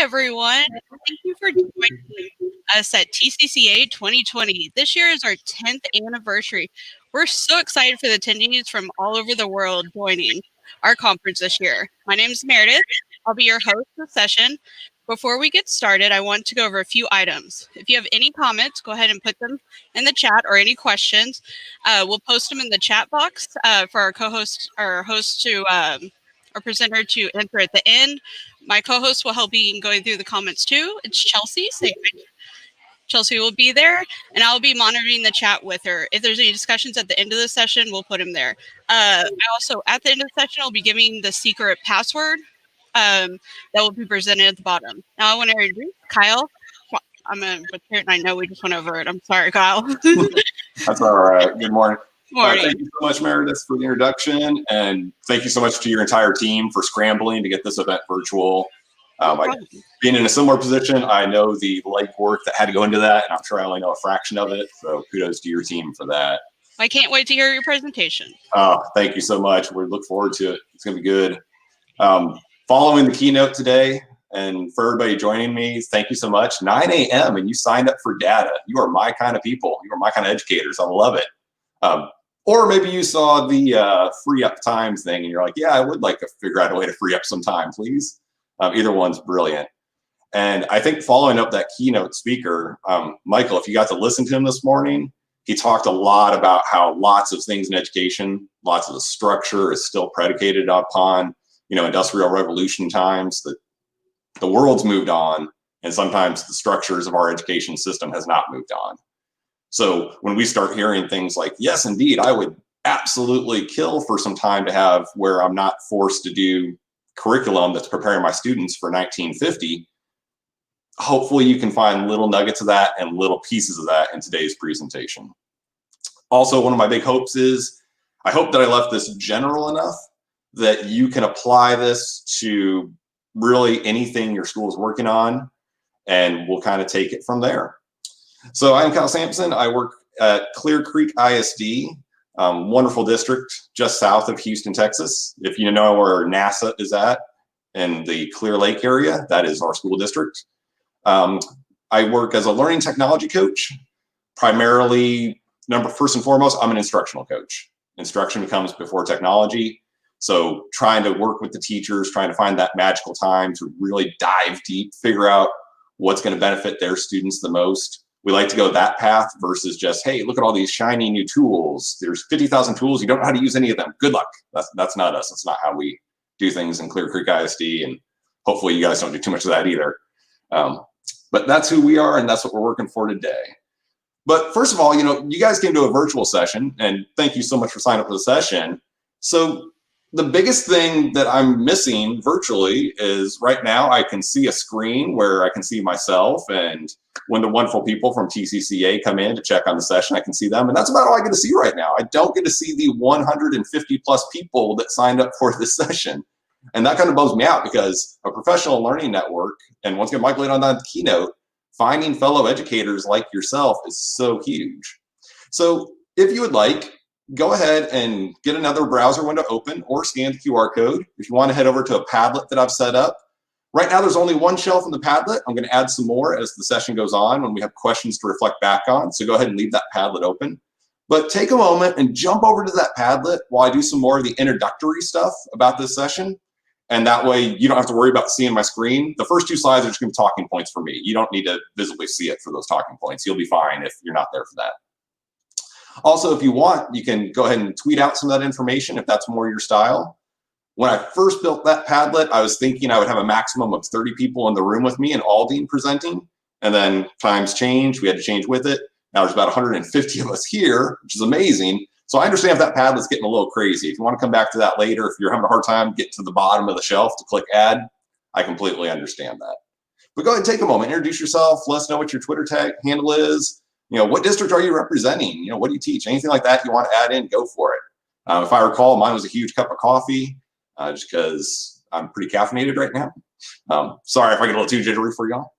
everyone. Thank you for joining us at TCCA 2020. This year is our 10th anniversary. We're so excited for the attendees from all over the world joining our conference this year. My name is Meredith. I'll be your host for the session. Before we get started, I want to go over a few items. If you have any comments, go ahead and put them in the chat, or any questions. We'll post them in the chat box for our co-host, our host to our presenter to enter at the end. My co-host will help me in going through the comments too. It's Chelsea. Chelsea will be there, and I'll be monitoring the chat with her. If there's any discussions at the end of the session, we'll put them there. I also, at the end of the session, I'll be giving the secret password that will be presented at the bottom. Now I want to introduce Kyle. I'm a butcher, and I know we just went over it. I'm sorry, Kyle. That's all right. Good morning. Morning. Thank you so much, Meredith, for the introduction, and thank you so much to your entire team for scrambling to get this event virtual. Being in a similar position, I know the legwork that had to go into that, and I'm sure I only know a fraction of it, so kudos to your team for that. I can't wait to hear your presentation. Thank you so much. We look forward to it. It's going to be good. Following the keynote today, and for everybody joining me, thank you so much. 9 a.m. and you signed up for data. You are my kind of people. You are my kind of educators. I love it. Or maybe you saw the free up times thing and you're like, yeah, I would like to figure out a way to free up some time, please. Either one's brilliant. And I think following up that keynote speaker, Michael, if you got to listen to him this morning, he talked a lot about how lots of things in education, lots of the structure is still predicated upon, Industrial Revolution times, that the world's moved on, and sometimes the structures of our education system has not moved on. So when we start hearing things like, yes, indeed, I would absolutely kill for some time to have where I'm not forced to do curriculum that's preparing my students for 1950, hopefully you can find little nuggets of that and little pieces of that in today's presentation. Also, one of my big hopes is, I hope that I left this general enough that you can apply this to really anything your school is working on, and we'll kind of take it from there. So I'm Kyle Sampson. I work at Clear Creek ISD, wonderful district just south of Houston, Texas. If you know where NASA is at in the Clear Lake area, that is our school district. I work as a learning technology coach. Primarily, first and foremost, I'm an instructional coach. Instruction comes before technology. So trying to work with the teachers, trying to find that magical time to really dive deep, figure out what's going to benefit their students the most. We like to go that path versus just, hey, look at all these shiny new tools. There's 50,000 tools. You don't know how to use any of them. Good luck. That's not us. That's not how we do things in Clear Creek ISD. And hopefully you guys don't do too much of that either. But that's who we are, and that's what we're working for today. But first of all, you guys came to a virtual session, and thank you so much for signing up for the session. So the biggest thing that I'm missing virtually is right now I can see a screen where I can see myself, and when the wonderful people from TCCA come in to check on the session, I can see them, and that's about all I get to see right now. I don't get to see the 150 plus people that signed up for this session. And that kind of bums me out, because a professional learning network, and once again, Michael laid on that keynote, finding fellow educators like yourself is so huge. So if you would like, go ahead and get another browser window open or scan the QR code. If you want to head over to a Padlet that I've set up. Right now, there's only one shelf in the Padlet. I'm going to add some more as the session goes on when we have questions to reflect back on. So go ahead and leave that Padlet open. But take a moment and jump over to that Padlet while I do some more of the introductory stuff about this session. And that way, you don't have to worry about seeing my screen. The first two slides are just going to be talking points for me. You don't need to visibly see it for those talking points. You'll be fine if you're not there for that. Also, if you want, you can go ahead and tweet out some of that information if that's more your style. When I first built that Padlet, I was thinking I would have a maximum of 30 people in the room with me and Aldine presenting. And then times changed. We had to change with it. Now there's about 150 of us here, which is amazing. So I understand if that Padlet's getting a little crazy. If you want to come back to that later, if you're having a hard time getting to the bottom of the shelf to click add, I completely understand that. But go ahead and take a moment, introduce yourself, let us know what your Twitter tag handle is. What district are you representing? What do you teach? Anything like that you want to add in, go for it. If I recall, mine was a huge cup of coffee, just because I'm pretty caffeinated right now. Sorry if I get a little too jittery for y'all.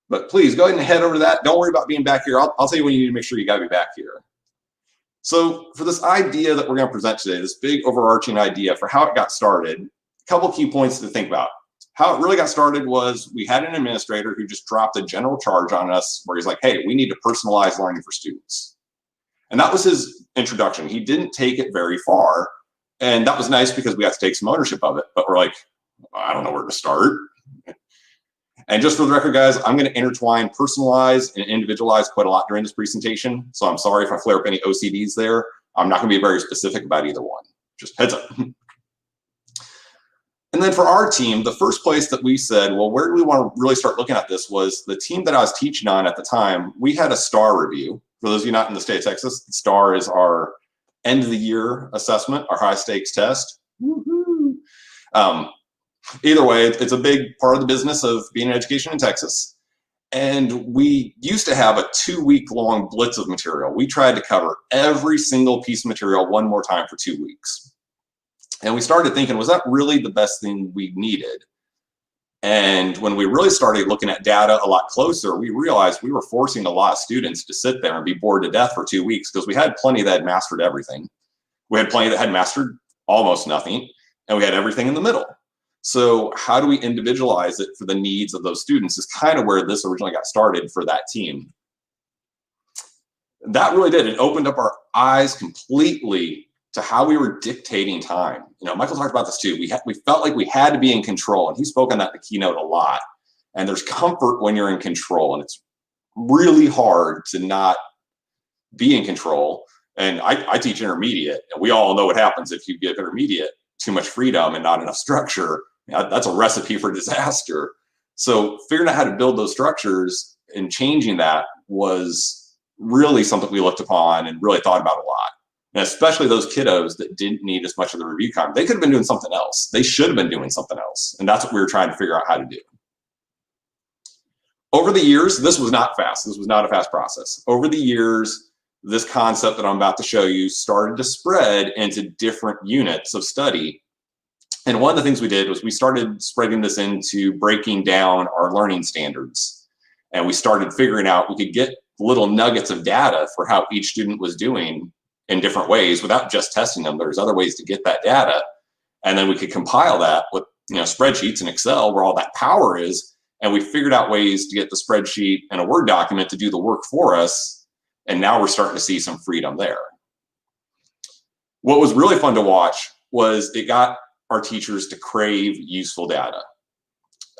But please go ahead and head over to that. Don't worry about being back here. I'll tell you when you need to make sure you got to be back here. So for this idea that we're going to present today, this big overarching idea for how it got started, a couple key points to think about. how it really got started was we had an administrator who just dropped a general charge on us where he's like, hey, we need to personalize learning for students. And that was his introduction. He didn't take it very far. And that was nice because we got to take some ownership of it. But we're like, I don't know where to start. And just for the record, guys, I'm going to intertwine personalize and individualize quite a lot during this presentation. So I'm sorry if I flare up any OCDs there. I'm not going to be very specific about either one. Just heads up. And then for our team, the first place that we said, well, where do we want to really start looking at this was the team that I was teaching on at the time. We had a STAR review. For those of you not in the state of Texas, STAR is our end of the year assessment, our high stakes test. Woo-hoo. Either way, it's a big part of the business of being in education in Texas. And we used to have a 2-week-long blitz of material. We tried to cover every single piece of material one more time for 2 weeks. And we started thinking, was that really the best thing we needed? And when we really started looking at data a lot closer, we realized we were forcing a lot of students to sit there and be bored to death for 2 weeks because we had plenty that had mastered everything. We had plenty that had mastered almost nothing, and we had everything in the middle. So how do we individualize it for the needs of those students is kind of where this originally got started for that team. That really did. It opened up our eyes completely to how we were dictating time. You know, Michael talked about this too. We felt like we had to be in control, and he spoke on that in the keynote a lot. And there's comfort when you're in control, and it's really hard to not be in control. And I teach intermediate, and we all know what happens if you give intermediate too much freedom and not enough structure. That's a recipe for disaster. So figuring out how to build those structures and changing that was really something we looked upon and really thought about a lot. And especially those kiddos that didn't need as much of the review time. They could have been doing something else. They should have been doing something else. And that's what we were trying to figure out how to do. Over the years, this was not fast. This was not a fast process. Over the years, this concept that I'm about to show you started to spread into different units of study. And one of the things we did was we started spreading this into breaking down our learning standards. And we started figuring out we could get little nuggets of data for how each student was doing in different ways without just testing them. There's other ways to get that data. And then we could compile that with spreadsheets in Excel where all that power is. And we figured out ways to get the spreadsheet and a Word document to do the work for us. And now we're starting to see some freedom there. What was really fun to watch was it got our teachers to crave useful data.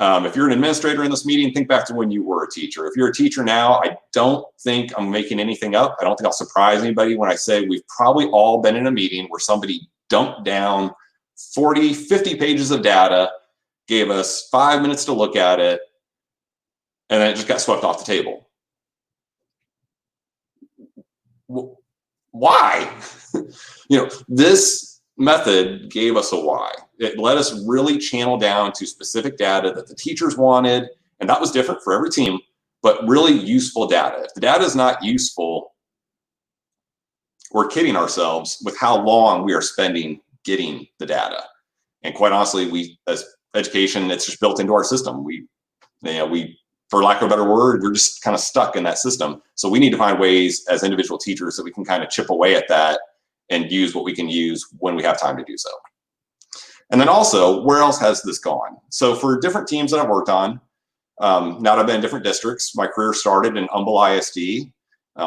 If you're an administrator in this meeting, think back to when you were a teacher. If you're a teacher now, I don't think I'm making anything up. I don't think I'll surprise anybody when I say we've probably all been in a meeting where somebody dumped down 40, 50 pages of data, gave us 5 minutes to look at it, and then it just got swept off the table. Why? This method gave us a why. It let us really channel down to specific data that the teachers wanted, and that was different for every team, but really useful data. If the data is not useful, we're kidding ourselves with how long we are spending getting the data. And quite honestly, we, as education, it's just built into our system. We, for lack of a better word, we're just kind of stuck in that system. So we need to find ways as individual teachers that we can kind of chip away at that and use what we can use when we have time to do so. And then also, where else has this gone? So for different teams that I've worked on, now that I've been in different districts, my career started in Humble ISD,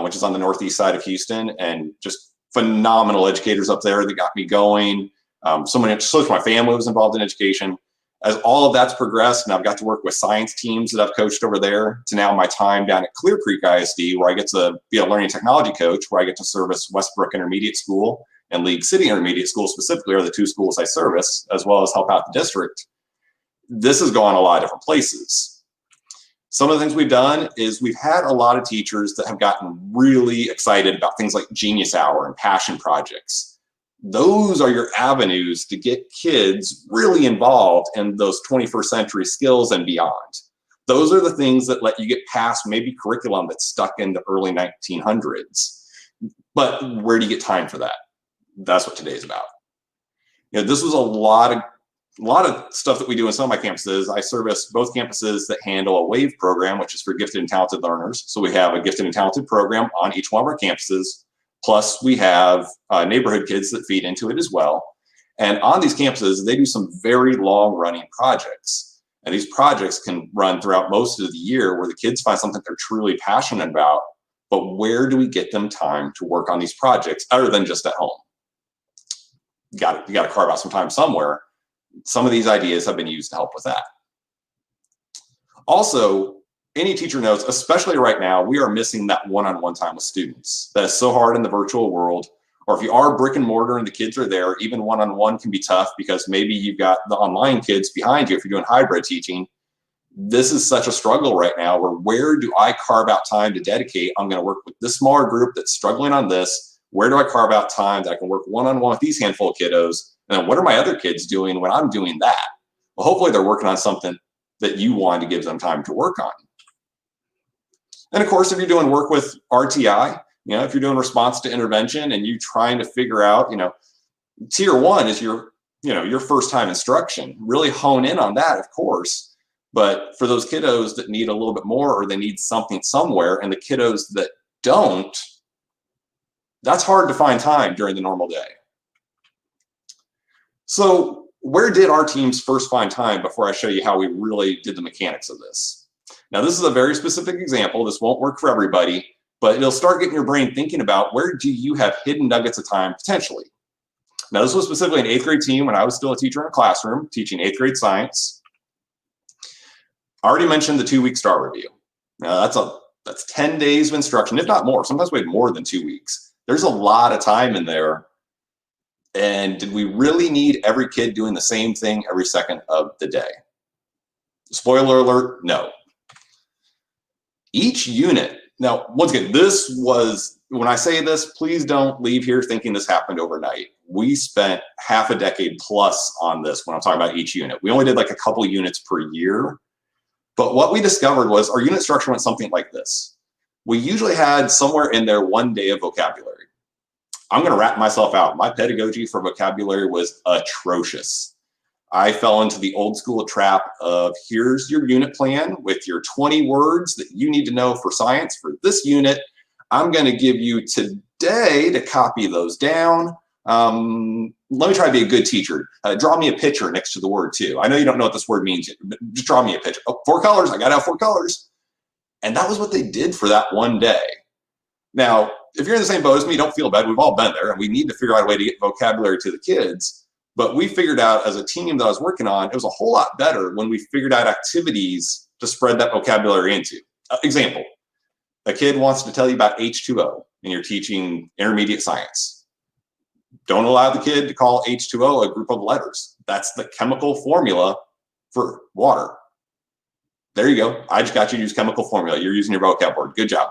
which is on the northeast side of Houston, and just phenomenal educators up there that got me going. So much of my family was involved in education. As all of that's progressed, and I've got to work with science teams that I've coached over there, to now my time down at Clear Creek ISD, where I get to be a learning technology coach, where I get to service Westbrook Intermediate School and League City Intermediate School specifically are the two schools I service, as well as help out the district. This has gone a lot of different places. Some of the things we've done is we've had a lot of teachers that have gotten really excited about things like Genius Hour and passion projects. Those are your avenues to get kids really involved in those 21st century skills and beyond. Those are the things that let you get past maybe curriculum that's stuck in the early 1900s. But where do you get time for that? That's what today's about. This was a lot of stuff that we do in some of my campuses. I service both campuses that handle a WAVE program, which is for gifted and talented learners. So we have a gifted and talented program on each one of our campuses. Plus, we have neighborhood kids that feed into it as well. And on these campuses, they do some very long-running projects. And these projects can run throughout most of the year where the kids find something they're truly passionate about. But where do we get them time to work on these projects other than just at home? You got to carve out some time somewhere. Some of these ideas have been used to help with that. Also, any teacher knows, especially right now, we are missing that one-on-one time with students. That is so hard in the virtual world. Or if you are brick and mortar and the kids are there, even one-on-one can be tough because maybe you've got the online kids behind you if you're doing hybrid teaching. This is such a struggle right now where do I carve out time to dedicate? I'm going to work with this smaller group that's struggling on this. Where do I carve out time that I can work one-on-one with these handful of kiddos? And then what are my other kids doing when I'm doing that? Well, hopefully they're working on something that you want to give them time to work on. And of course, if you're doing work with RTI, if you're doing response to intervention and you trying to figure out, tier 1 is your first time instruction. Really hone in on that, of course. But for those kiddos that need a little bit more or they need something somewhere, and the kiddos that don't, that's hard to find time during the normal day. So where did our teams first find time before I show you how we really did the mechanics of this? Now, this is a very specific example. This won't work for everybody, but it'll start getting your brain thinking about where do you have hidden nuggets of time potentially. Now, this was specifically an 8th grade team when I was still a teacher in a classroom teaching 8th grade science. I already mentioned the 2-week STAR review. Now, that's 10 days of instruction, if not more. Sometimes we had more than 2 weeks. There's a lot of time in there. And did we really need every kid doing the same thing every second of the day? Spoiler alert, no. Each unit, now, once again, this was, when I say this, please don't leave here thinking this happened overnight. We spent half a decade plus on this when I'm talking about each unit. We only did like a couple units per year. But what we discovered was our unit structure went something like this. We usually had somewhere in there 1 day of vocabulary. I'm going to wrap myself out. My pedagogy for vocabulary was atrocious. I fell into the old school trap of here's your unit plan with your 20 words that you need to know for science for this unit. I'm going to give you today to copy those down. Let me try to be a good teacher. Draw me a picture next to the word too. I know you don't know what this word means, but just draw me a picture. Oh, 4 colors, I gotta have 4 colors. And that was what they did for that 1 day. Now, if you're in the same boat as me, don't feel bad. We've all been there and we need to figure out a way to get vocabulary to the kids. But we figured out as a team that I was working on, it was a whole lot better when we figured out activities to spread that vocabulary into. Example, a kid wants to tell you about H2O and you're teaching intermediate science. Don't allow the kid to call H2O a group of letters. That's the chemical formula for water. There you go. I just got you to use chemical formula. You're using your vocab word. Good job.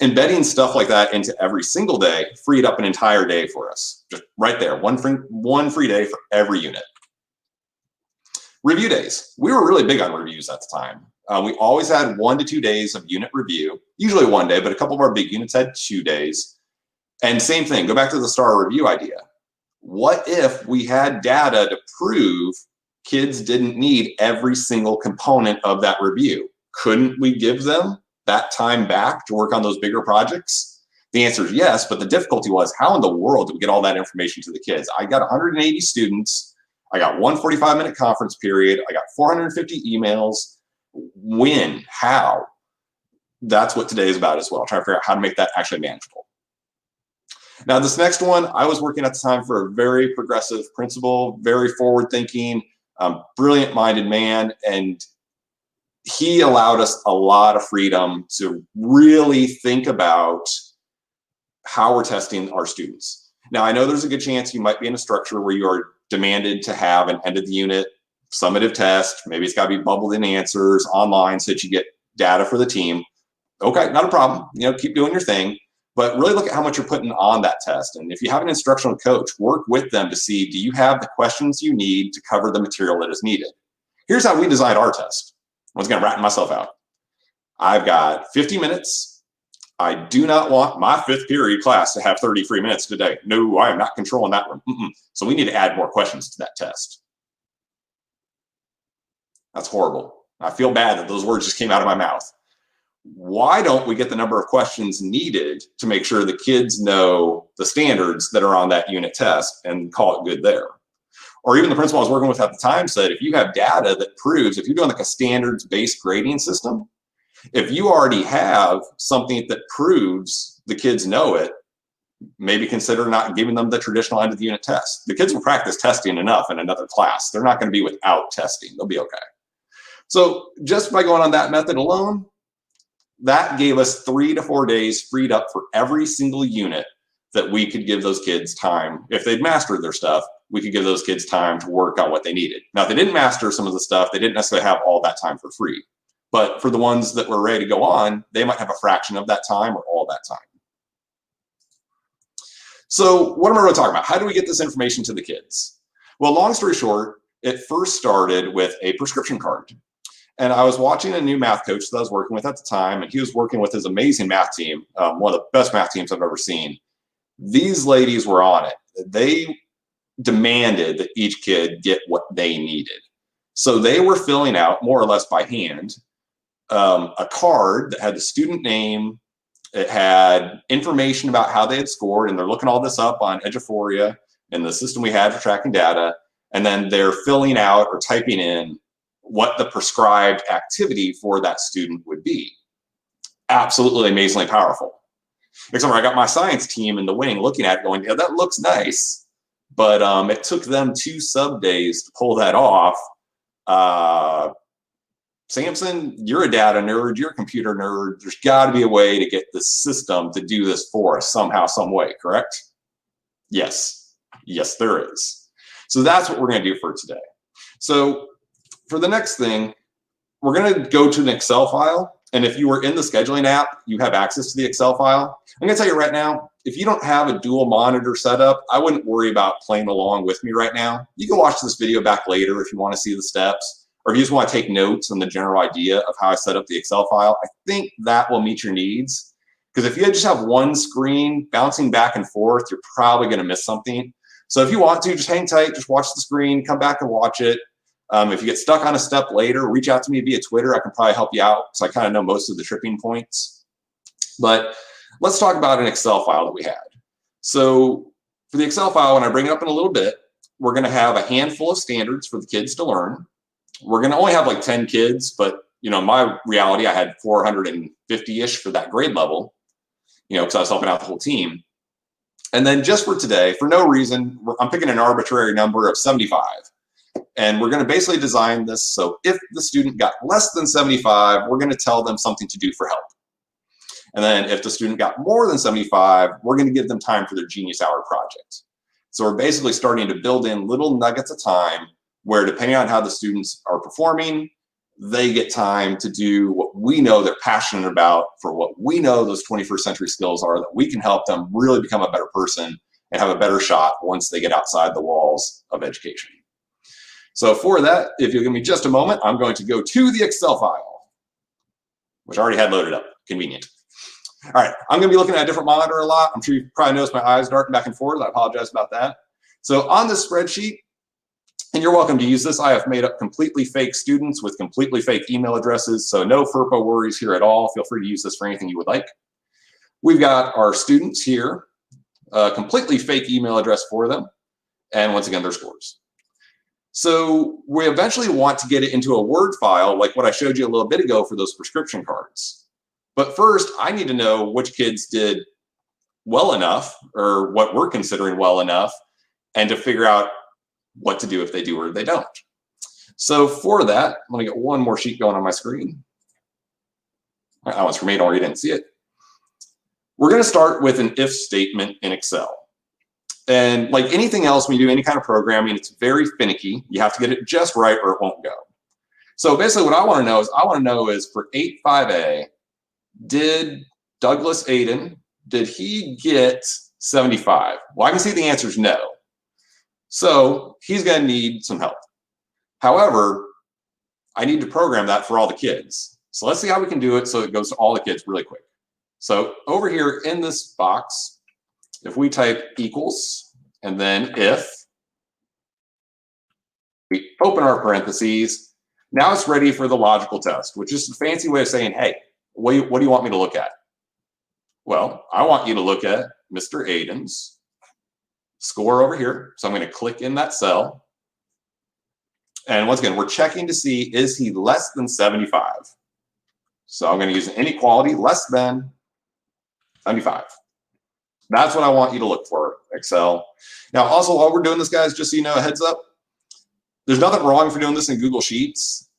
Embedding stuff like that into every single day freed up an entire day for us. Just right there, one free day for every unit. Review days. We were really big on reviews at the time. We always had 1 to 2 days of unit review, usually 1 day, but a couple of our big units had 2 days. And same thing, go back to the STAR review idea. What if we had data to prove kids didn't need every single component of that review? Couldn't we give them that time back to work on those bigger projects? The answer is yes, but the difficulty was how in the world do we get all that information to the kids? I got 180 students. I got 1 45-minute conference period. I got 450 emails. When? How? That's what today is about as well, trying to figure out how to make that actually manageable. Now, this next one, I was working at the time for a very progressive principal, very forward-thinking, brilliant-minded man, and he allowed us a lot of freedom to really think about how we're testing our students. Now, I know there's a good chance you might be in a structure where you are demanded to have an end of the unit summative test. Maybe it's got to be bubbled in answers online so that you get data for the team. Okay, not a problem. Keep doing your thing. But really look at how much you're putting on that test. And if you have an instructional coach, work with them to see, do you have the questions you need to cover the material that is needed? Here's how we designed our test. I was going to wrap myself out. I've got 50 minutes. I do not want my 5th period class to have 30 free minutes today. No, I am not controlling that one. So we need to add more questions to that test. That's horrible. I feel bad that those words just came out of my mouth. Why don't we get the number of questions needed to make sure the kids know the standards that are on that unit test and call it good there? Or even the principal I was working with at the time said, if you have data that proves, if you're doing like a standards-based grading system, if you already have something that proves the kids know it, maybe consider not giving them the traditional end of the unit test. The kids will practice testing enough in another class. They're not going to be without testing. They'll be okay. So just by going on that method alone, that gave us 3 to 4 days freed up for every single unit that we could give those kids time. If they'd mastered their stuff, we could give those kids time to work on what they needed. Now, if they didn't master some of the stuff, they didn't necessarily have all that time for free. But for the ones that were ready to go on, they might have a fraction of that time or all that time. So what am I really talking about? How do we get this information to the kids? Well, long story short, it first started with a prescription card. And I was watching a new math coach that I was working with at the time, and he was working with his amazing math team, one of the best math teams I've ever seen. These ladies were on it. They demanded that each kid get what they needed. So they were filling out, more or less by hand, a card that had the student name. It had information about how they had scored, and they're looking all this up on Eduphoria and the system we had for tracking data. And then they're filling out or typing in what the prescribed activity for that student would be. Absolutely amazingly powerful. Except I got my science team in the wing looking at it going, yeah, that looks nice. But it took them 2 sub days to pull that off. Samson, you're a data nerd, you're a computer nerd. There's got to be a way to get the system to do this for us somehow, some way, correct? Yes. Yes, there is. So that's what we're going to do for today. So for the next thing, we're going to go to an Excel file. And if you were in the scheduling app, you have access to the Excel file. I'm going to tell you right now, if you don't have a dual monitor setup, I wouldn't worry about playing along with me right now. You can watch this video back later if you want to see the steps, or if you just want to take notes on the general idea of how I set up the Excel file. I think that will meet your needs. Because if you just have one screen bouncing back and forth, you're probably going to miss something. So if you want to, just hang tight, just watch the screen, come back and watch it. If you get stuck on a step later, reach out to me via Twitter. I can probably help you out, so I kind of know most of the tripping points. But let's talk about an Excel file that we had. So for the Excel file, when I bring it up in a little bit, we're going to have a handful of standards for the kids to learn. We're going to only have like 10 kids, but in my reality, I had 450-ish for that grade level, because I was helping out the whole team. And then just for today, for no reason, I'm picking an arbitrary number of 75. And we're going to basically design this so if the student got less than 75, we're going to tell them something to do for help. And then if the student got more than 75, we're going to give them time for their Genius Hour project. So we're basically starting to build in little nuggets of time where, depending on how the students are performing, they get time to do what we know they're passionate about, for what we know those 21st century skills are, that we can help them really become a better person and have a better shot once they get outside the walls of education. So for that, if you'll give me just a moment, I'm going to go to the Excel file, which I already had loaded up. Convenient. All right, I'm going to be looking at a different monitor a lot. I'm sure you probably noticed my eyes darting back and forth. I apologize about that. So on this spreadsheet, and you're welcome to use this, I have made up completely fake students with completely fake email addresses, so no FERPA worries here at all. Feel free to use this for anything you would like. We've got our students here, a completely fake email address for them, and once again, their scores. So we eventually want to get it into a Word file like what I showed you a little bit ago for those prescription cards. But first, I need to know which kids did well enough, or what we're considering well enough, and to figure out what to do if they do or they don't. So for that, let me get one more sheet going on my screen. That one's for me, or you didn't see it. We're going to start with an if statement in Excel. And like anything else, when you do any kind of programming, it's very finicky. You have to get it just right or it won't go. So basically what I want to know is for 8.5a, did Douglas Aiden, did he get 75? Well, I can see the answer is no. So he's going to need some help. However, I need to program that for all the kids. So let's see how we can do it so it goes to all the kids really quick. So over here in this box, if we type equals and then if, we open our parentheses, now it's ready for the logical test, which is a fancy way of saying, hey, what do you want me to look at? Well, I want you to look at Mr. Aiden's score over here. So I'm going to click in that cell. And once again, we're checking to see, is he less than 75? So I'm going to use an inequality less than 75. That's what I want you to look for, Excel. Now, also, while we're doing this, guys, just so you know, a heads up, there's nothing wrong for doing this in Google Sheets,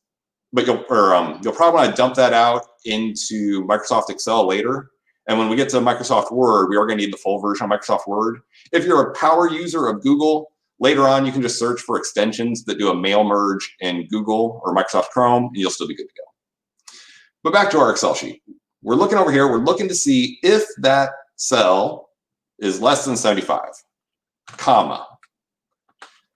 but you'll probably want to dump that out into Microsoft Excel later. And when we get to Microsoft Word, we are going to need the full version of Microsoft Word. If you're a power user of Google, later on, you can just search for extensions that do a mail merge in Google or Microsoft Chrome, and you'll still be good to go. But back to our Excel sheet. We're looking over here. We're looking to see if that cell is less than 75, comma.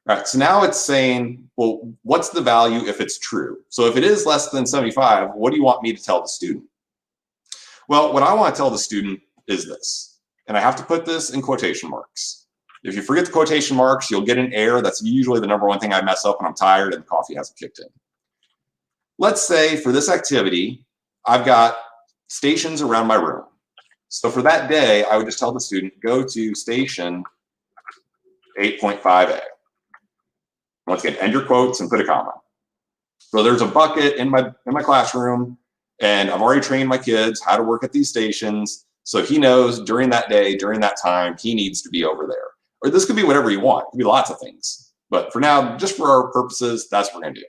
All right, so now it's saying, well, what's the value if it's true? So if it is less than 75, what do you want me to tell the student? Well, what I want to tell the student is this, and I have to put this in quotation marks. If you forget the quotation marks, you'll get an error. That's usually the number one thing I mess up when I'm tired and the coffee hasn't kicked in. Let's say for this activity, I've got stations around my room. So for that day, I would just tell the student, go to station 8.5A. Once again, end your quotes and put a comma. So there's a bucket in my classroom, and I've already trained my kids how to work at these stations. So he knows during that day, during that time, he needs to be over there. Or this could be whatever you want. It could be lots of things. But for now, just for our purposes, that's what we're going to do.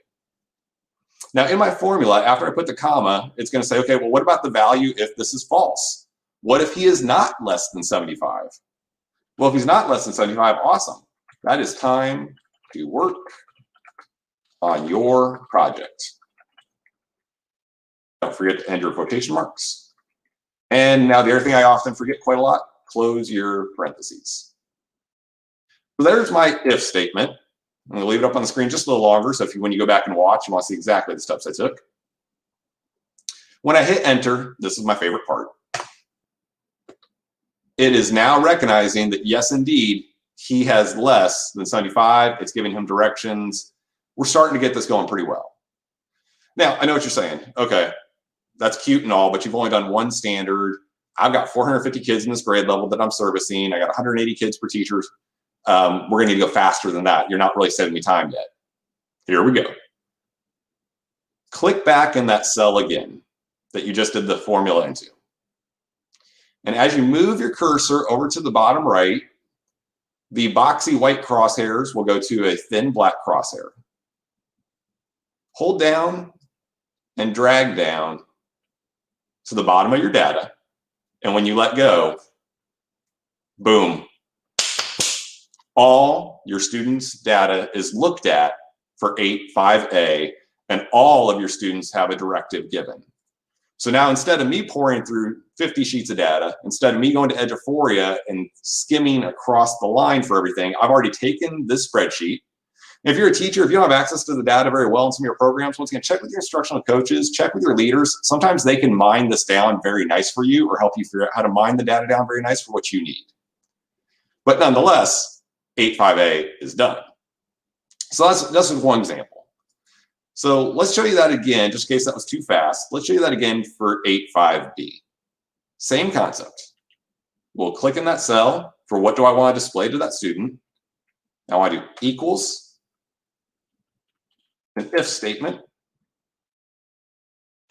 Now, in my formula, after I put the comma, it's going to say, okay, well, what about the value if this is false? What if he is not less than 75? Well, if he's not less than 75, awesome. That is time to work on your project. Don't forget to end your quotation marks. And now the other thing I often forget quite a lot, close your parentheses. So there's my if statement. I'm going to leave it up on the screen just a little longer, so when you go back and watch, you want to see exactly the steps I took. When I hit enter, this is my favorite part. It is now recognizing that, yes, indeed, he has less than 75. It's giving him directions. We're starting to get this going pretty well. Now, I know what you're saying. Okay, that's cute and all, but you've only done one standard. I've got 450 kids in this grade level that I'm servicing. I got 180 kids per teacher. We're going to need to go faster than that. You're not really saving me time yet. Here we go. Click back in that cell again that you just did the formula into. And as you move your cursor over to the bottom right, the boxy white crosshairs will go to a thin black crosshair. Hold down and drag down to the bottom of your data. And when you let go, boom. All your students' data is looked at for 8.5A, and all of your students have a directive given. So now instead of me pouring through 50 sheets of data, instead of me going to Eduphoria and skimming across the line for everything, I've already taken this spreadsheet. If you're a teacher, if you don't have access to the data very well in some of your programs, once again, check with your instructional coaches, check with your leaders. Sometimes they can mine this down very nice for you or help you figure out how to mine the data down very nice for what you need. But nonetheless, 8.5A is done. So that's one example. So let's show you that again, just in case that was too fast. Let's show you that again for 8.5B. Same concept. We'll click in that cell for what do I want to display to that student. Now I do equals, an if statement,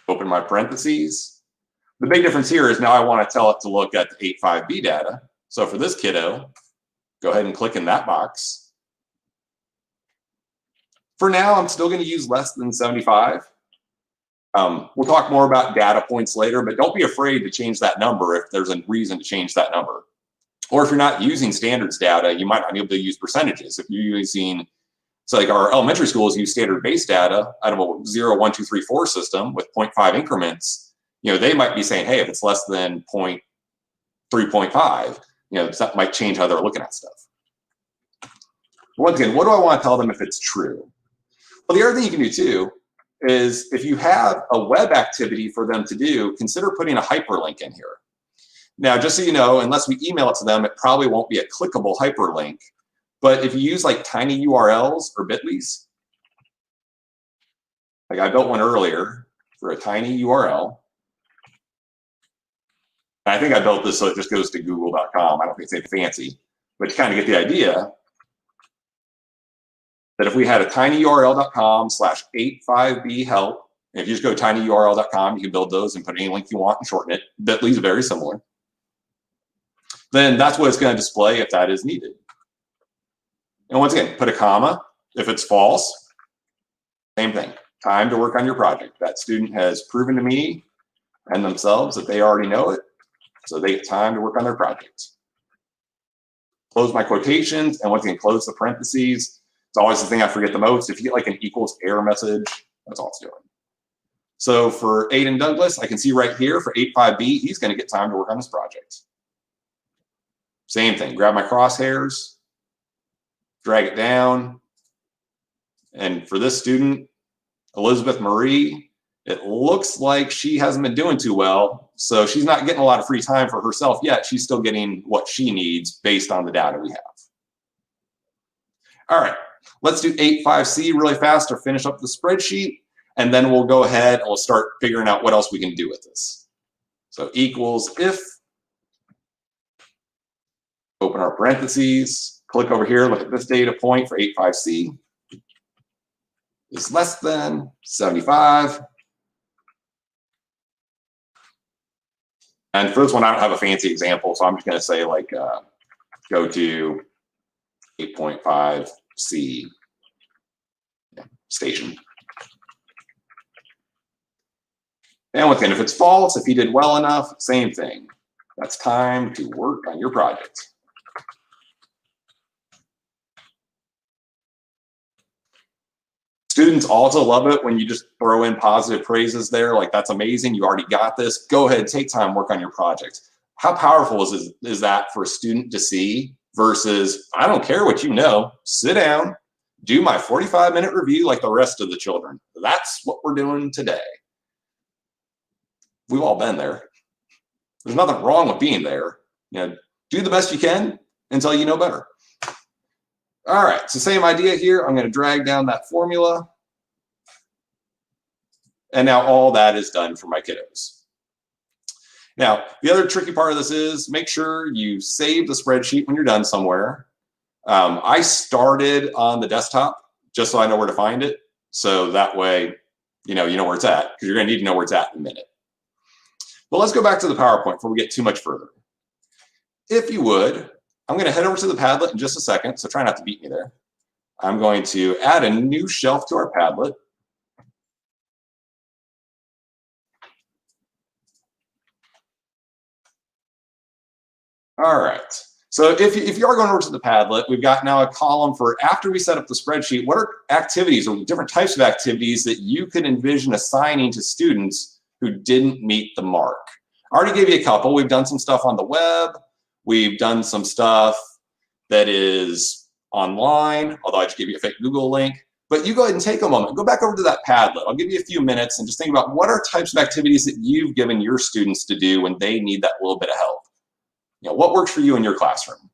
open my parentheses. The big difference here is now I want to tell it to look at the 8.5B data. So for this kiddo, go ahead and click in that box. For now, I'm still going to use less than 75. We'll talk more about data points later, but don't be afraid to change that number if there's a reason to change that number. Or if you're not using standards data, you might not be able to use percentages. If you're using, so like our elementary schools use standard base data out of a 0, 1, 2, 3, 4 system with 0.5 increments, they might be saying, hey, if it's less than 3.5, that might change how they're looking at stuff. Once again, what do I want to tell them if it's true? Well, the other thing you can do too is if you have a web activity for them to do, consider putting a hyperlink in here. Now, just so you know, unless we email it to them, it probably won't be a clickable hyperlink. But if you use like tiny URLs or bit.lys, like I built one earlier for a tiny URL. And I think I built this so it just goes to google.com. I don't think it's anything fancy, but you kind of get the idea. that if we had a tinyurl.com/85bhelp, and if you just go to tinyurl.com, you can build those and put any link you want and shorten it. That leaves it very similar. Then that's what it's going to display if that is needed. And once again, put a comma. If it's false, same thing. Time to work on your project. That student has proven to me and themselves that they already know it, so they get time to work on their project. Close my quotations, and once again, close the parentheses. It's always the thing I forget the most. If you get like an equals error message, that's all it's doing. So for Aiden Douglas, I can see right here for 85B, he's going to get time to work on this project. Same thing, grab my crosshairs, drag it down. And for this student, Elizabeth Marie, it looks like she hasn't been doing too well. So she's not getting a lot of free time for herself yet. She's still getting what she needs based on the data we have. All right, let's do 85C really fast to finish up the spreadsheet. And then we'll go ahead and we'll start figuring out what else we can do with this. So equals if, open our parentheses, click over here, look at this data point for 85C. Is less than 75. And for this one, I don't have a fancy example, so I'm just going to say like go to 8.5C station. And once again, if it's false, if you did well enough, same thing. That's time to work on your project. Students also love it when you just throw in positive praises there, like that's amazing, you already got this. Go ahead, take time, work on your project. How powerful is that for a student to see versus, I don't care what you know, sit down, do my 45-minute review like the rest of the children. That's what we're doing today. We've all been there. There's nothing wrong with being there. You know, do the best you can until you know better. All right, it's the same idea here. I'm going to drag down that formula. And now all that is done for my kiddos. Now, the other tricky part of this is make sure you save the spreadsheet when you're done somewhere. I started on the desktop just so I know where to find it. So that way, you know where it's at, because you're going to need to know where it's at in a minute. But let's go back to the PowerPoint before we get too much further. If you would, I'm going to head over to the Padlet in just a second, so try not to beat me there. I'm going to add a new shelf to our Padlet. All right, so if you are going over to the Padlet, we've got now a column for after we set up the spreadsheet, what are activities or different types of activities that you could envision assigning to students who didn't meet the mark? I already gave you a couple. We've done some stuff on the web. We've done some stuff that is online, although I just gave you a fake Google link. But you go ahead and take a moment, go back over to that Padlet. I'll give you a few minutes and just think about what are types of activities that you've given your students to do when they need that little bit of help. You know, what works for you in your classroom?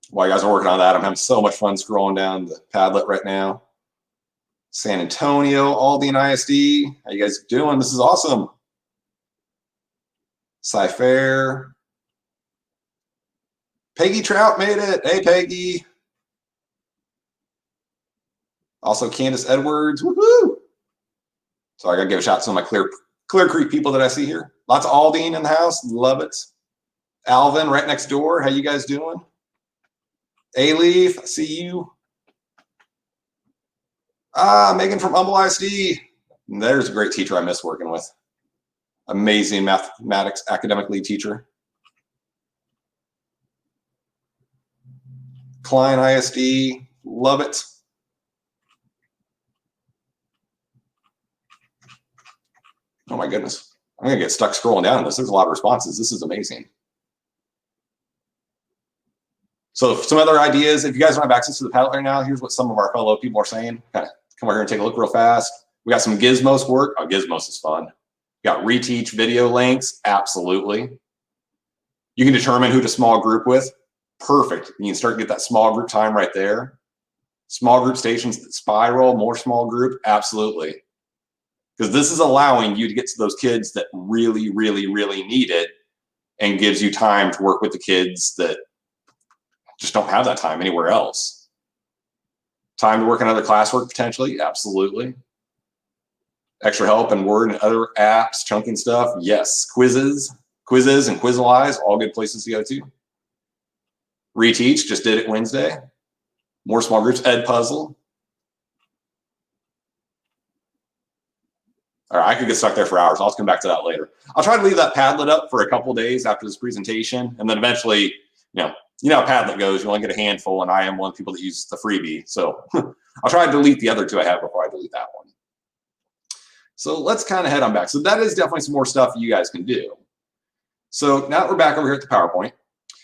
While you guys are working on that, I'm having so much fun scrolling down the Padlet right now. San Antonio, Aldine ISD, how you guys doing? This is awesome. Cy-Fair. Peggy Trout made it. Hey, Peggy. Also, Candace Edwards. Woohoo! So I got to give a shout out to some of my Clear Creek people that I see here. Lots of Aldine in the house. Love it. Alvin right next door. How you guys doing? A-Leaf, I see you. Megan from Humble ISD. There's a great teacher I miss working with. Amazing mathematics academic lead teacher. Klein ISD, love it. Oh my goodness. I'm gonna get stuck scrolling down this. There's a lot of responses. This is amazing. So some other ideas, if you guys don't have access to the Padlet right now, here's what some of our fellow people are saying. Kind of come over here and take a look real fast. We got some Gizmos work. Oh, Gizmos is fun. Got reteach video links, absolutely. You can determine who to small group with, perfect. You can start to get that small group time right there. Small group stations that spiral, more small group, absolutely. Because this is allowing you to get to those kids that really, really, really need it and gives you time to work with the kids that just don't have that time anywhere else. Time to work on other classwork potentially, absolutely. Extra help in Word and other apps, chunking stuff, yes. Quizzes and Quizalize, all good places to go to. Reteach, just did it Wednesday. More small groups, Edpuzzle. All right, I could get stuck there for hours. I'll come back to that later. I'll try to leave that Padlet up for a couple of days after this presentation, and then eventually, you know how Padlet goes. You only get a handful, and I am one of the people that use the freebie. So I'll try to delete the other two I have before I delete that one. So let's kind of head on back. So that is definitely some more stuff you guys can do. So now that we're back over here at the PowerPoint,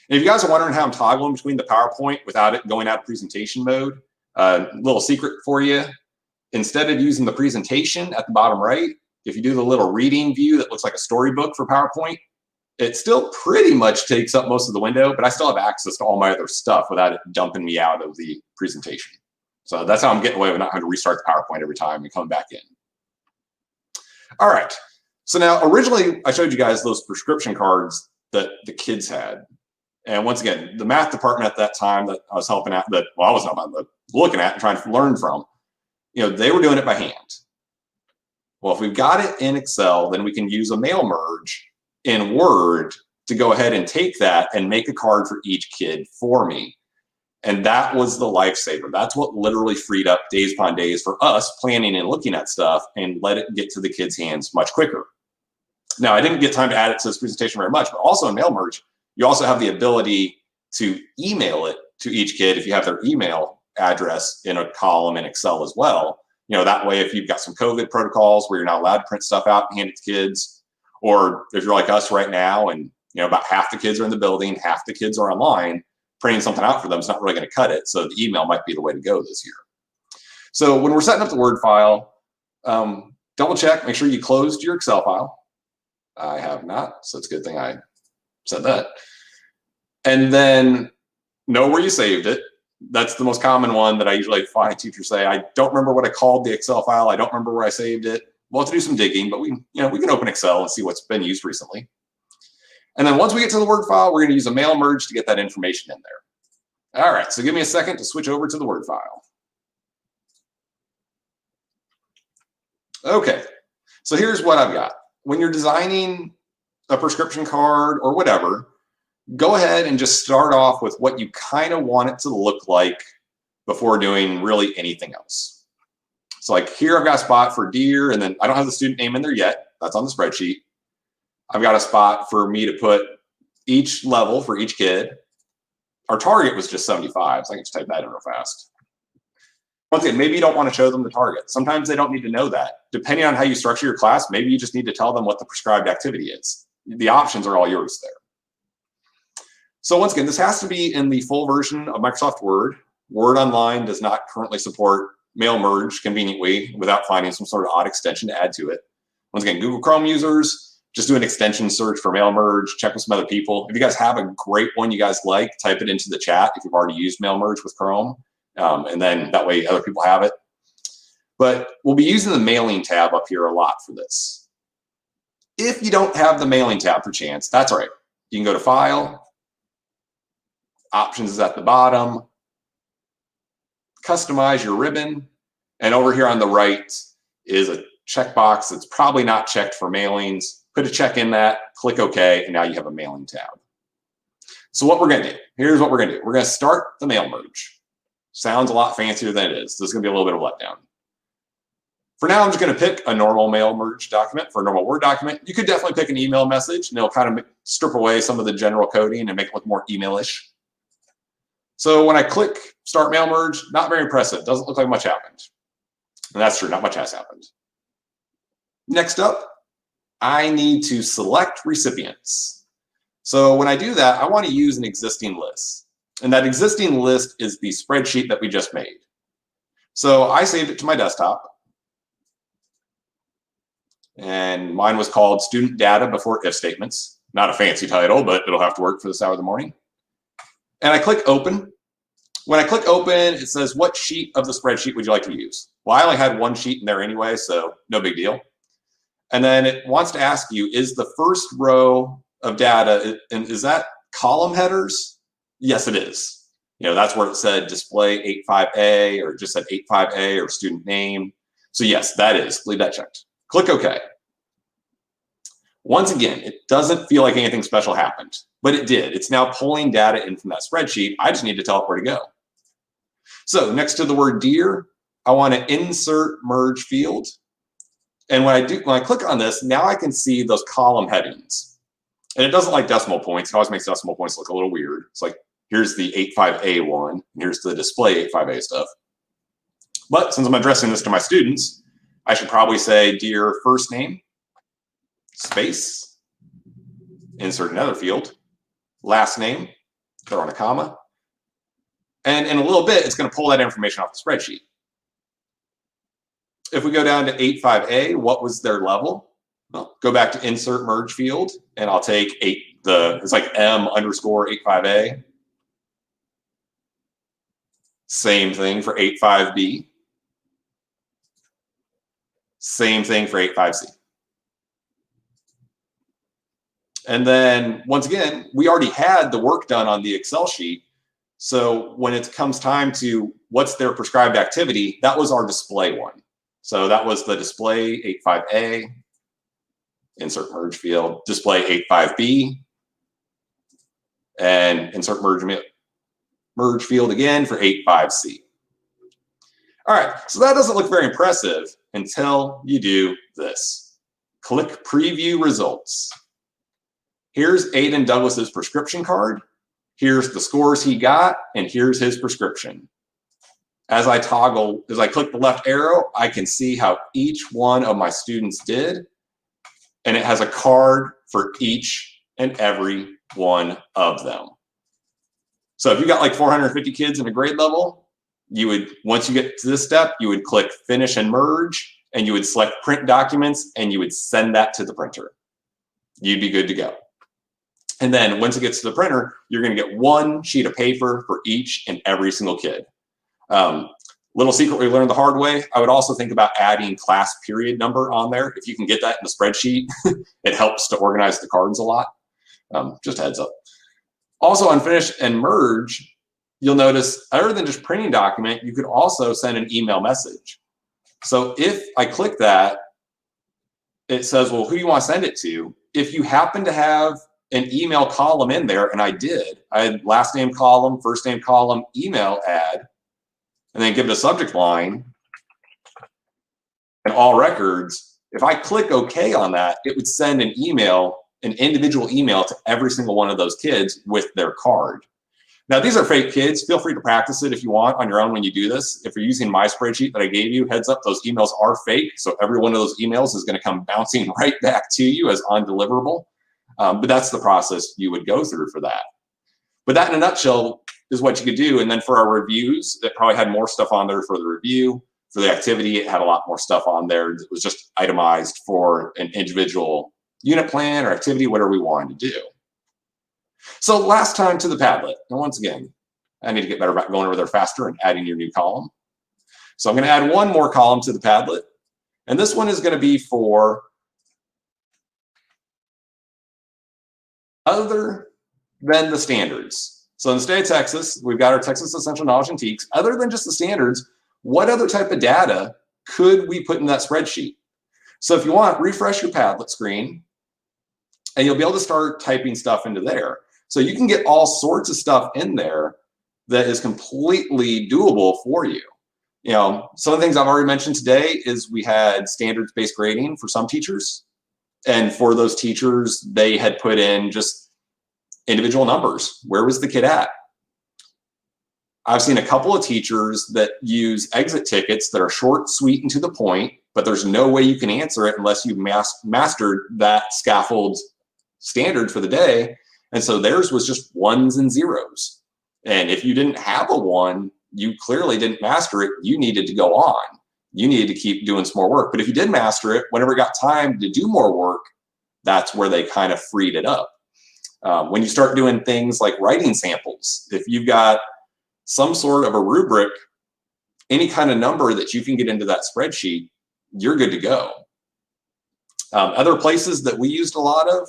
and if you guys are wondering how I'm toggling between the PowerPoint without it going out of presentation mode, little secret for you. Instead of using the presentation at the bottom right, if you do the little reading view that looks like a storybook for PowerPoint, it still pretty much takes up most of the window, but I still have access to all my other stuff without it dumping me out of the presentation. So that's how I'm getting away with not having to restart the PowerPoint every time and come back in. All right, so now originally I showed you guys those prescription cards that the kids had. And once again, the math department at that time that I was helping out, I was not looking at and trying to learn from, they were doing it by hand. Well, if we've got it in Excel, then we can use a mail merge in Word to go ahead and take that and make a card for each kid for me. And that was the lifesaver. That's what literally freed up days upon days for us planning and looking at stuff and let it get to the kids' hands much quicker. Now, I didn't get time to add it to this presentation very much, but also in mail merge, you also have the ability to email it to each kid if you have their email address in a column in Excel as well. That way, if you've got some COVID protocols where you're not allowed to print stuff out and hand it to kids, or if you're like us right now and about half the kids are in the building, half the kids are online, printing something out for them is not really going to cut it. So the email might be the way to go this year. So when we're setting up the Word file, double check, make sure you closed your Excel file. I have not, so it's a good thing I said that. And then know where you saved it. That's the most common one that I usually find teachers say, I don't remember what I called the Excel file. I don't remember where I saved it. We'll have to do some digging, but we can open Excel and see what's been used recently. And then once we get to the Word file, we're going to use a mail merge to get that information in there. All right, so give me a second to switch over to the Word file. Okay, so here's what I've got. When you're designing a prescription card or whatever, go ahead and just start off with what you kind of want it to look like before doing really anything else. So like here I've got a spot for deer, and then I don't have the student name in there yet. That's on the spreadsheet. I've got a spot for me to put each level for each kid. Our target was just 75, so I can just type that in real fast. Once again, maybe you don't want to show them the target. Sometimes they don't need to know that. Depending on how you structure your class, maybe you just need to tell them what the prescribed activity is. The options are all yours there. So once again, this has to be in the full version of Microsoft Word. Word Online does not currently support mail merge conveniently without finding some sort of odd extension to add to it. Once again, Google Chrome users, just do an extension search for mail merge, check with some other people. If you guys have a great one you guys like, type it into the chat if you've already used mail merge with Chrome. And then that way other people have it. But we'll be using the mailing tab up here a lot for this. If you don't have the mailing tab per chance, that's all right. You can go to File, Options is at the bottom, customize your ribbon, and over here on the right is a checkbox that's probably not checked for mailings. Put a check in that, click OK, and now you have a mailing tab. So what we're going to do, here's what we're going to do. We're going to start the mail merge. Sounds a lot fancier than it is. This is going to be a little bit of a letdown. For now, I'm just going to pick a normal mail merge document for a normal Word document. You could definitely pick an email message, and it'll kind of strip away some of the general coding and make it look more email-ish. So when I click Start Mail Merge, not very impressive. Doesn't look like much happened. And that's true, not much has happened. Next up, I need to select recipients. So when I do that, I want to use an existing list. And that existing list is the spreadsheet that we just made. So I saved it to my desktop. And mine was called Student Data Before If Statements. Not a fancy title, but it'll have to work for this hour of the morning. And I click open. When I click open, it says, what sheet of the spreadsheet would you like to use? Well, I only had one sheet in there anyway, so no big deal. And then it wants to ask you, is the first row of data, and is that column headers? Yes, it is. That's where it said display 85A, or just said 85A, or student name. So yes, that is. Leave that checked. Click OK. Once again, it doesn't feel like anything special happened, but it did. It's now pulling data in from that spreadsheet. I just need to tell it where to go. So next to the word dear, I want to insert merge field. And when I click on this, now I can see those column headings. And it doesn't like decimal points. It always makes decimal points look a little weird. It's like, here's the 85A one, and here's the display 85A stuff. But since I'm addressing this to my students, I should probably say, dear first name, space, insert another field, last name, throw in a comma. And in a little bit, it's going to pull that information off the spreadsheet. If we go down to 85A, what was their level? Well, go back to insert merge field, and I'll take it's like M_85A. Same thing for 85B. Same thing for 85C. And then once again, we already had the work done on the Excel sheet. So when it comes time to what's their prescribed activity, that was our display one. So that was the display 85A, insert merge field, display 85B, and insert merge field again for 85C. All right, so that doesn't look very impressive until you do this. Click preview results. Here's Aiden Douglas's prescription card. Here's the scores he got, and here's his prescription. As I click the left arrow, I can see how each one of my students did, and it has a card for each and every one of them. So if you got like 450 kids in a grade level, you would, once you get to this step, you would click finish and merge, and you would select print documents, and you would send that to the printer. You'd be good to go. And then once it gets to the printer, you're going to get one sheet of paper for each and every single kid. Little secret we learned the hard way. I would also think about adding class period number on there. If you can get that in the spreadsheet, it helps to organize the cards a lot. Just a heads up. Also on finish and merge, you'll notice other than just printing document, you could also send an email message. So if I click that, it says, well, who do you want to send it to? If you happen to have an email column in there, and I had last name column, first name column, email add, and then give it a subject line and all records. If I click OK on that, it would send an email, an individual email to every single one of those kids with their card. Now, these are fake kids. Feel free to practice it if you want on your own when you do this. If you're using my spreadsheet that I gave you, heads up, those emails are fake. So every one of those emails is going to come bouncing right back to you as undeliverable. But that's the process you would go through for that. But that in a nutshell is what you could do. And then for our reviews, it probably had more stuff on there for the review. For the activity, it had a lot more stuff on there. It was just itemized for an individual unit plan or activity, whatever we wanted to do. So last time to the Padlet. And once again, I need to get better about going over there faster and adding your new column. So I'm going to add one more column to the Padlet. And this one is going to be for other than the standards. So in the state of Texas, we've got our Texas Essential Knowledge and TEKS. Other than just the standards, what other type of data could we put in that spreadsheet? So if you want, refresh your Padlet screen, and you'll be able to start typing stuff into there. So you can get all sorts of stuff in there that is completely doable for you. You know, some of the things I've already mentioned today is we had standards-based grading for some teachers. And for those teachers, they had put in just individual numbers. Where was the kid at? I've seen a couple of teachers that use exit tickets that are short, sweet, and to the point, but there's no way you can answer it unless you've mastered that scaffold standard for the day. And so theirs was just ones and zeros. And if you didn't have a one, you clearly didn't master it. You needed to go on. you needed to keep doing some more work. But if you did master it, whenever it got time to do more work, that's where they kind of freed it up. When you start doing things like writing samples, if you've got some sort of a rubric, any kind of number that you can get into that spreadsheet, you're good to go. Other places that we used a lot of,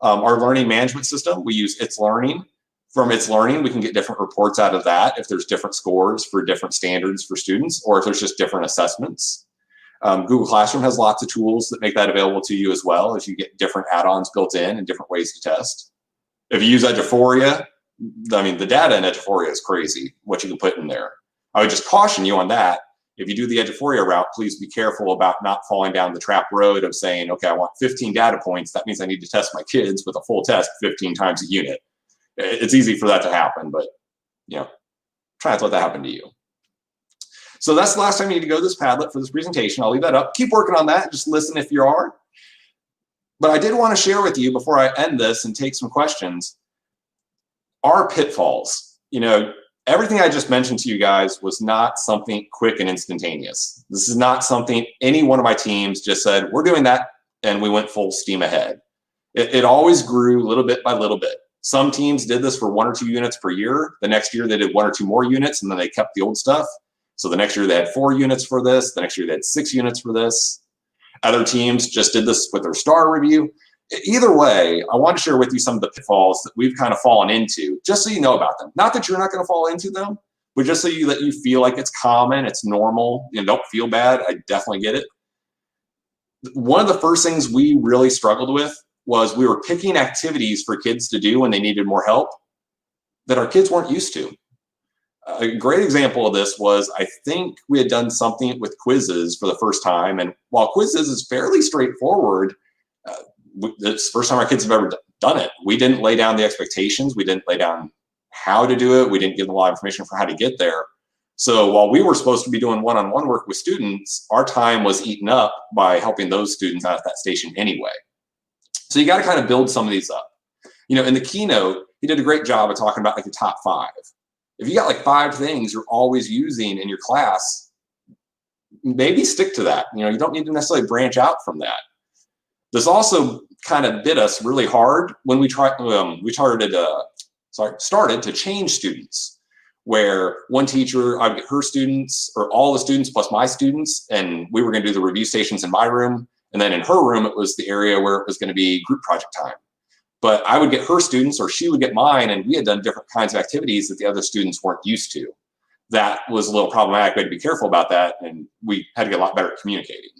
our learning management system, we use It's Learning. From It's Learning, we can get different reports out of that if there's different scores for different standards for students, or if there's just different assessments. Google Classroom has lots of tools that make that available to you as well, as you get different add-ons built in and different ways to test. If you use Eduphoria, I mean, the data in Eduphoria is crazy, what you can put in there. I would just caution you on that. If you do the Eduphoria route, please be careful about not falling down the trap road of saying, okay, I want 15 data points. That means I need to test my kids with a full test 15 times a unit. It's easy for that to happen, but try not to let that happen to you. So that's the last time you need to go to this Padlet for this presentation. I'll leave that up. Keep working on that. Just listen if you are. But I did want to share with you before I end this and take some questions, our pitfalls. Everything I just mentioned to you guys was not something quick and instantaneous. This is not something any one of my teams just said, we're doing that, and we went full steam ahead. It always grew little bit by little bit. Some teams did this for 1 or 2 units per year. The next year they did 1 or 2 more units, and then they kept the old stuff. So the next year they had 4 units for this. The next year they had 6 units for this. Other teams just did this with their star review. Either way, I want to share with you some of the pitfalls that we've kind of fallen into, just so you know about them. Not that you're not going to fall into them, but just so that you feel like it's common, it's normal, don't feel bad. I definitely get it. One of the first things we really struggled with was we were picking activities for kids to do when they needed more help that our kids weren't used to. A great example of this was, I think we had done something with quizzes for the first time. And while quizzes is fairly straightforward, it's the first time our kids have ever done it. We didn't lay down the expectations. We didn't lay down how to do it. We didn't give them a lot of information for how to get there. So while we were supposed to be doing one-on-one work with students, our time was eaten up by helping those students out at that station anyway. So you got to kind of build some of these up. In the keynote, he did a great job of talking about like the top 5. If you got like 5 things you're always using in your class, maybe stick to that. You don't need to necessarily branch out from that. This also kind of bit us really hard when we started to change students, where one teacher, I'd get her students or all the students plus my students, and we were going to do the review stations in my room. And then in her room, it was the area where it was going to be group project time. But I would get her students or she would get mine, and we had done different kinds of activities that the other students weren't used to. That was a little problematic. We had to be careful about that, and we had to get a lot better at communicating.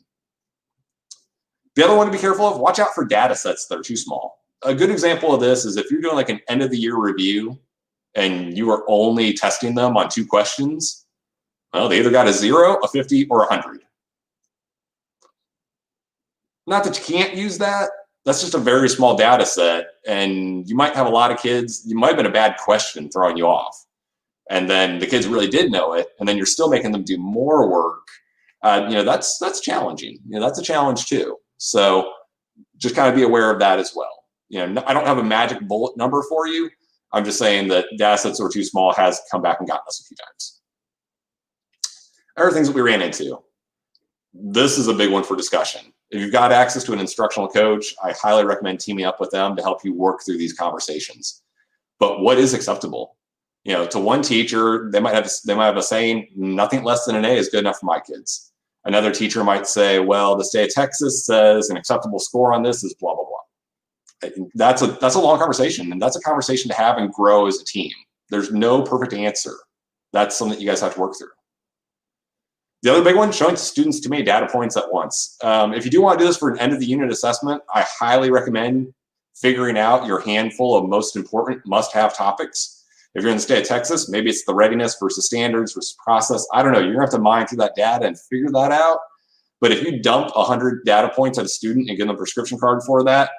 The other one to be careful of, watch out for data sets that are too small. A good example of this is if you're doing like an end of the year review and you are only testing them on 2 questions, well, they either got a 0, a 50, or 100. Not that you can't use that. That's just a very small data set, and you might have a lot of kids. You might have been a bad question throwing you off, and then the kids really did know it, and then you're still making them do more work. That's challenging. That's a challenge too. So just kind of be aware of that as well. I don't have a magic bullet number for you. I'm just saying that data sets that were too small has come back and gotten us a few times. Other things that we ran into. This is a big one for discussion. If you've got access to an instructional coach, I highly recommend teaming up with them to help you work through these conversations. But what is acceptable? To one teacher, they might have a saying, nothing less than an A is good enough for my kids. Another teacher might say, well, the state of Texas says an acceptable score on this is blah, blah, blah. That's a long conversation, and that's a conversation to have and grow as a team. There's no perfect answer. That's something that you guys have to work through. The other big one, showing students too many data points at once. If you do want to do this for an end of the unit assessment, I highly recommend figuring out your handful of most important must-have topics. If you're in the state of Texas, maybe it's the readiness versus standards versus process. I don't know. You're going to have to mine through that data and figure that out. But if you dump 100 data points at a student and give them a prescription card for that,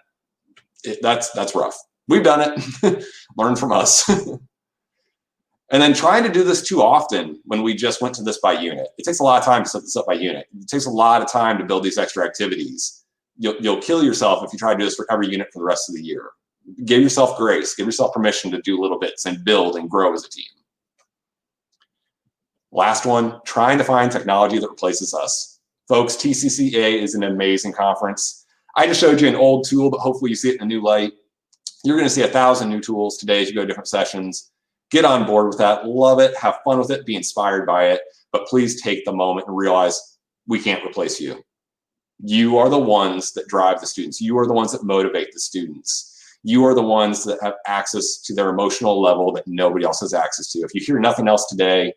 that's rough. We've done it. Learn from us. And then trying to do this too often when we just went to this by unit. It takes a lot of time to set this up by unit. It takes a lot of time to build these extra activities. You'll kill yourself if you try to do this for every unit for the rest of the year. Give yourself grace. Give yourself permission to do little bits and build and grow as a team. Last one, trying to find technology that replaces us. Folks, TCCA is an amazing conference. I just showed you an old tool, but hopefully you see it in a new light. You're going to see 1,000 new tools today as you go to different sessions. Get on board with that, love it, have fun with it, be inspired by it, but please take the moment and realize we can't replace you. You are the ones that drive the students. You are the ones that motivate the students. You are the ones that have access to their emotional level that nobody else has access to. If you hear nothing else today,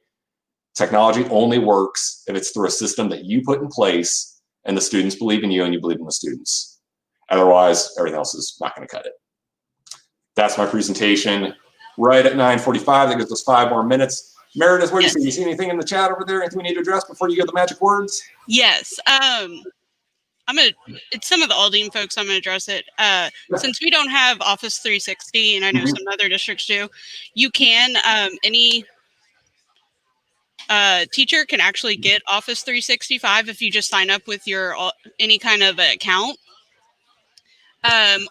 technology only works if it's through a system that you put in place and the students believe in you and you believe in the students. Otherwise, everything else is not going to cut it. That's my presentation. Right at 9:45, that gives us 5 more minutes. Meredith, what do you see? You see anything in the chat over there? Anything we need to address before you get the magic words? Yes. It's some of the Aldine folks. I'm gonna address it. Since we don't have Office 360, and I know some other districts do, you can any teacher can actually get Office 365 if you just sign up with your any kind of account.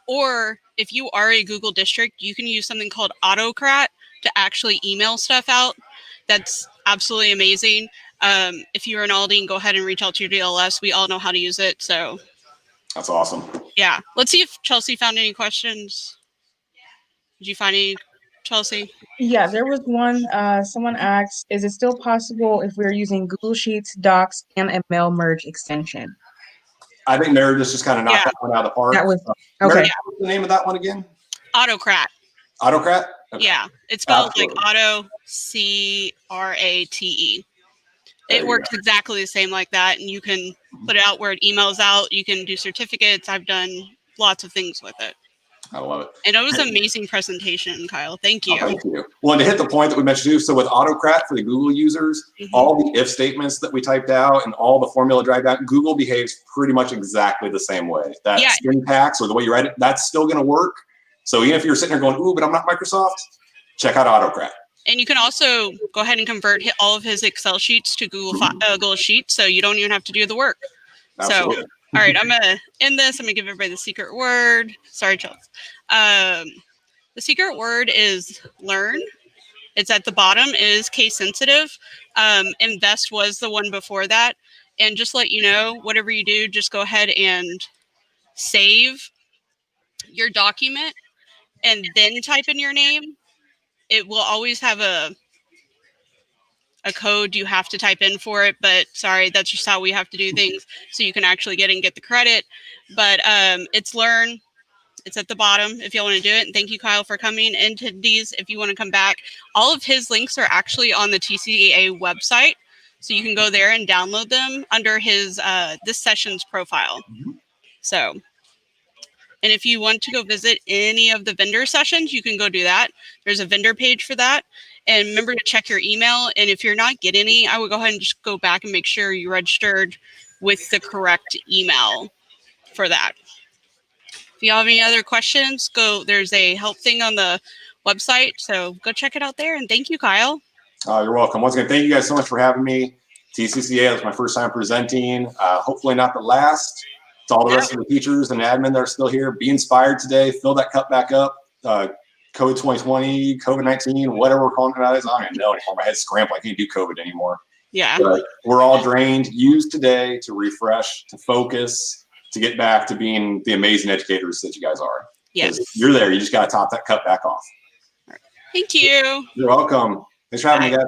Or if you are a Google district, you can use something called Autocrat to actually email stuff out. That's absolutely amazing. If you're an Aldine, go ahead and reach out to your DLS. We all know how to use it. So that's awesome. Yeah. Let's see if Chelsea found any questions. Did you find any, Chelsea? Yeah, there was one. Someone asked, is it still possible if we're using Google Sheets, Docs, and a mail merge extension? I think Meredith just kind of knocked that one out of the park. That was okay. Meredith, what's the name of that one again? Autocrat. Autocrat? Okay. Yeah. It's spelled Absolutely. like Auto, C-R-A-T-E. It works exactly the same like that. And you can put it out where it emails out. You can do certificates. I've done lots of things with it. I love it. And it was an amazing presentation, Kyle. Thank you. Oh, thank you. Well, and to hit the point that we mentioned too, so with Autocrat for the Google users, all the if statements that we typed out and all the formula dragged out, Google behaves pretty much exactly the same way. That syntax or the way you write it, that's still going to work. So even if you're sitting there going, ooh, but I'm not Microsoft, check out Autocrat. And you can also go ahead and convert all of his Excel sheets to Google Sheets, so you don't even have to do the work. Absolutely. So, all right, I'm going to end this. I'm going to give everybody the secret word. Sorry, Charles. The secret word is learn. It's at the bottom. It is case sensitive. Invest was the one before that. And just let you know, whatever you do, just go ahead and save your document and then type in your name. It will always have a code you have to type in for it, but sorry, that's just how we have to do things, so you can actually get the credit. But it's learn. It's at the bottom if you want to do it. And thank you, Kyle, for coming into these. If you want to come back, all of his links are actually on the TCCA website, so you can go there and download them under his this session's profile. So, and if you want to go visit any of the vendor sessions, you can go do that. There's a vendor page for that. And remember to check your email. And if you're not getting any, I would go ahead and just go back and make sure you registered with the correct email for that. If you have any other questions, there's a help thing on the website. So go check it out there. And thank you, Kyle. You're welcome. Once again, thank you guys so much for having me. TCCA, that's my first time presenting. Hopefully not the last. To all the rest of the teachers and admin that are still here, be inspired today. Fill that cup back up. COVID 2020, COVID-19, whatever we're calling it nowadays. I don't even know anymore. My head's scrambled. I can't do COVID anymore. Yeah. But we're all drained. Use today to refresh, to focus, to get back to being the amazing educators that you guys are. Yes. You're there. You just got to top that cup back off. Thank you. You're welcome. Thanks for having me, guys.